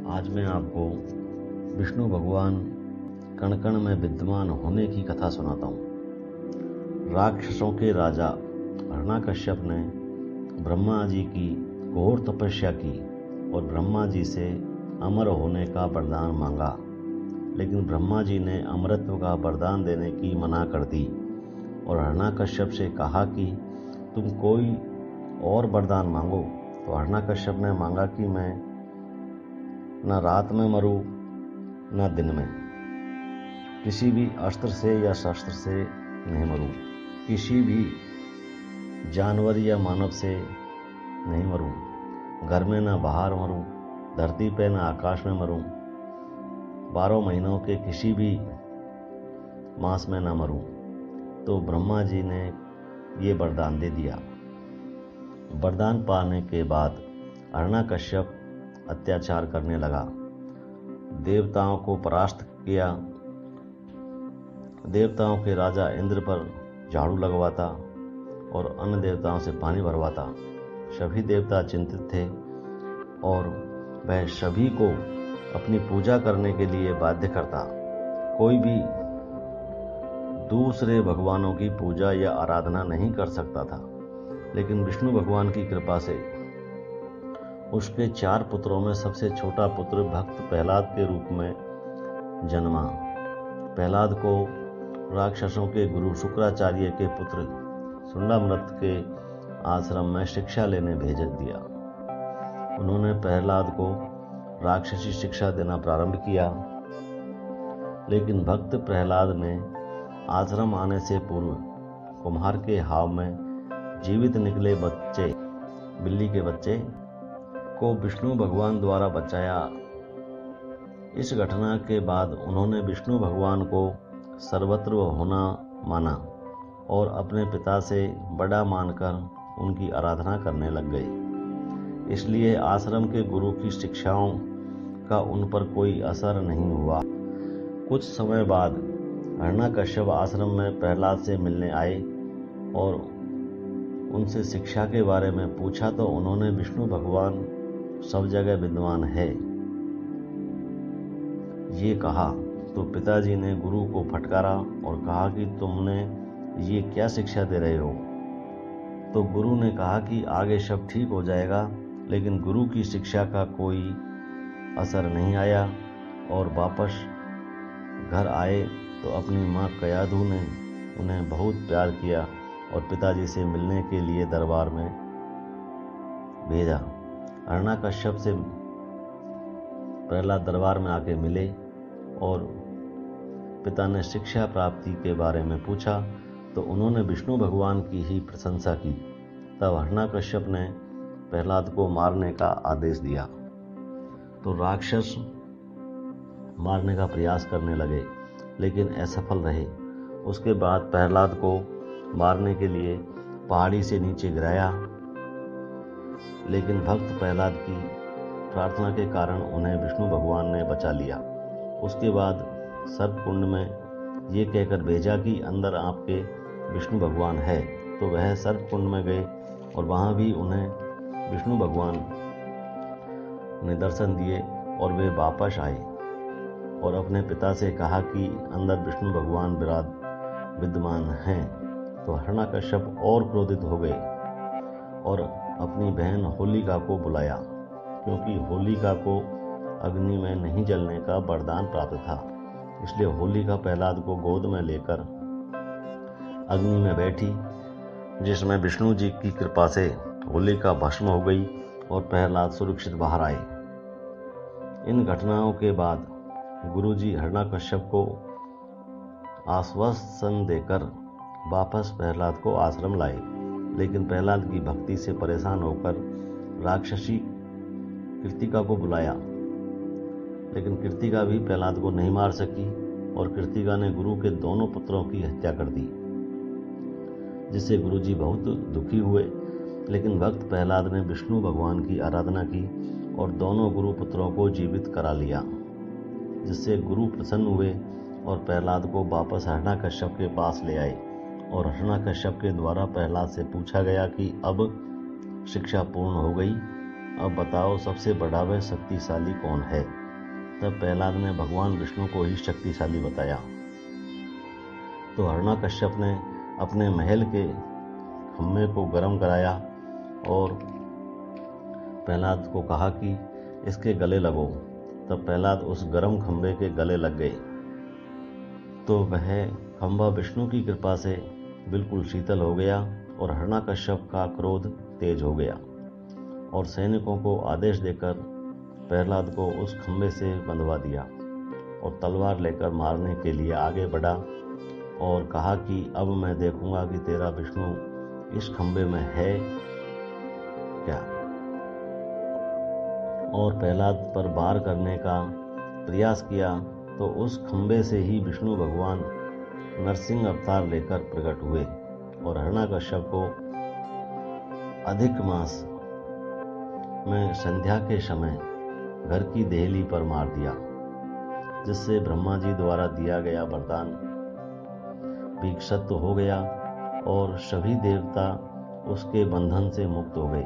आज मैं आपको विष्णु भगवान कण कण में विद्यमान होने की कथा सुनाता हूँ। राक्षसों के राजा हिरण्यकश्यप ने ब्रह्मा जी की घोर तपस्या की और ब्रह्मा जी से अमर होने का वरदान मांगा, लेकिन ब्रह्मा जी ने अमरत्व का वरदान देने की मना कर दी और हिरण्यकश्यप से कहा कि तुम कोई और वरदान मांगो। तो हिरण्यकश्यप ने मांगा कि मैं न रात में मरूं न दिन में, किसी भी अस्त्र से या शस्त्र से नहीं मरूं, किसी भी जानवर या मानव से नहीं मरूं, घर में न बाहर मरूं, धरती पे न आकाश में मरूं, 12 महीनों के किसी भी मास में न मरूं। तो ब्रह्मा जी ने ये वरदान दे दिया। वरदान पाने के बाद हिरण्यकश्यप अत्याचार करने लगा, देवताओं को परास्त किया, देवताओं के राजा इंद्र पर झाड़ू लगवाता और अन्य देवताओं से पानी भरवाता। सभी देवता चिंतित थे और वह सभी को अपनी पूजा करने के लिए बाध्य करता। कोई भी दूसरे भगवानों की पूजा या आराधना नहीं कर सकता था, लेकिन विष्णु भगवान की कृपा से उसके 4 पुत्रों में सबसे छोटा पुत्र भक्त प्रहलाद के रूप में जन्मा। प्रहलाद को राक्षसों के गुरु शुक्राचार्य के पुत्र सुंडामृत के आश्रम में शिक्षा लेने भेज दिया। उन्होंने प्रहलाद को राक्षसी शिक्षा देना प्रारंभ किया, लेकिन भक्त प्रहलाद ने आश्रम आने से पूर्व कुम्हार के हाव में जीवित निकले बच्चे, बिल्ली के बच्चे को विष्णु भगवान द्वारा बचाया। इस घटना के बाद उन्होंने विष्णु भगवान को सर्वत्र होना माना और अपने पिता से बड़ा मानकर उनकी आराधना करने लग गए। इसलिए आश्रम के गुरु की शिक्षाओं का उन पर कोई असर नहीं हुआ। कुछ समय बाद हिरण्यकश्यप आश्रम में प्रहलाद से मिलने आए और उनसे शिक्षा के बारे में पूछा तो उन्होंने विष्णु भगवान सब जगह विद्यमान है ये कहा। तो पिताजी ने गुरु को फटकारा और कहा कि तुमने ये क्या शिक्षा दे रहे हो। तो गुरु ने कहा कि आगे सब ठीक हो जाएगा, लेकिन गुरु की शिक्षा का कोई असर नहीं आया और वापस घर आए तो अपनी माँ कयाधु ने उन्हें बहुत प्यार किया और पिताजी से मिलने के लिए दरबार में भेजा। हिरण्यकश्यप से प्रहलाद दरबार में आके मिले और पिता ने शिक्षा प्राप्ति के बारे में पूछा तो उन्होंने विष्णु भगवान की ही प्रशंसा की। तब हिरण्यकश्यप ने प्रहलाद को मारने का आदेश दिया। तो राक्षस मारने का प्रयास करने लगे, लेकिन असफल रहे। उसके बाद प्रहलाद को मारने के लिए पहाड़ी से नीचे गिराया, लेकिन भक्त प्रहलाद की प्रार्थना के कारण उन्हें विष्णु भगवान ने बचा लिया। उसके बाद सर्पकुंड में ये कहकर भेजा कि अंदर आपके विष्णु भगवान है। तो वह सर्पकुंड में गए और वहाँ भी उन्हें विष्णु भगवान ने दर्शन दिए और वे वापस आए और अपने पिता से कहा कि अंदर विष्णु भगवान विद्यमान हैं। तो हिरण्यकश्यप और क्रोधित हो गए और अपनी बहन होलिका को बुलाया, क्योंकि होलिका को अग्नि में नहीं जलने का वरदान प्राप्त था। इसलिए होलिका प्रहलाद को गोद में लेकर अग्नि में बैठी, जिसमें विष्णु जी की कृपा से होलिका भस्म हो गई और प्रहलाद सुरक्षित बाहर आए। इन घटनाओं के बाद गुरुजी हिरण्यकश्यप को आश्वासन देकर वापस प्रहलाद को आश्रम लाए, लेकिन प्रहलाद की भक्ति से परेशान होकर राक्षसी कृतिका को बुलाया, लेकिन कृतिका भी प्रहलाद को नहीं मार सकी और कृतिका ने गुरु के दोनों पुत्रों की हत्या कर दी, जिससे गुरुजी बहुत दुखी हुए। लेकिन भक्त प्रहलाद ने विष्णु भगवान की आराधना की और दोनों गुरु पुत्रों को जीवित करा लिया, जिससे गुरु प्रसन्न हुए और प्रहलाद को वापस हिरण्यकश्यप के पास ले आए। और हिरण्यकश्यप के द्वारा प्रहलाद से पूछा गया कि अब शिक्षा पूर्ण हो गई। अब बताओ सबसे बड़ा व शक्तिशाली कौन है। तब प्रहलाद ने भगवान विष्णु को ही शक्तिशाली बताया। तो हिरण्यकश्यप ने अपने महल के खम्भे को गर्म कराया और प्रहलाद को कहा कि इसके गले लगो। तब प्रहलाद उस गर्म खंभे के गले लग गए तो वह खंभा विष्णु की कृपा से बिल्कुल शीतल हो गया और हिरण्यकश्यप का क्रोध तेज हो गया और सैनिकों को आदेश देकर प्रहलाद को उस खंभे से बंधवा दिया और तलवार लेकर मारने के लिए आगे बढ़ा और कहा कि अब मैं देखूंगा कि तेरा विष्णु इस खंभे में है क्या। और प्रहलाद पर वार करने का प्रयास किया तो उस खंभे से ही विष्णु भगवान नरसिंह अवतार लेकर प्रकट हुए और हिरण्यकश्यप को अधिक मास में संध्या के समय घर की देहली पर मार दिया, जिससे ब्रह्मा जी द्वारा दिया गया वरदान भिक्षत्व हो गया और सभी देवता उसके बंधन से मुक्त हो गए।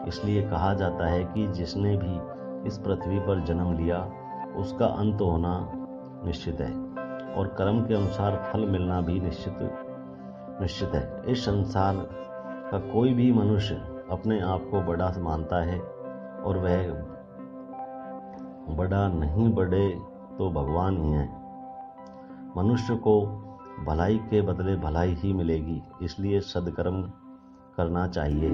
इसलिए कहा जाता है कि जिसने भी इस पृथ्वी पर जन्म लिया उसका अंत होना निश्चित है और कर्म के अनुसार फल मिलना भी निश्चित है। इस संसार का कोई भी मनुष्य अपने आप को बड़ा मानता है और वह बड़ा नहीं, बड़े तो भगवान ही हैं। मनुष्य को भलाई के बदले भलाई ही मिलेगी, इसलिए सद्कर्म करना चाहिए।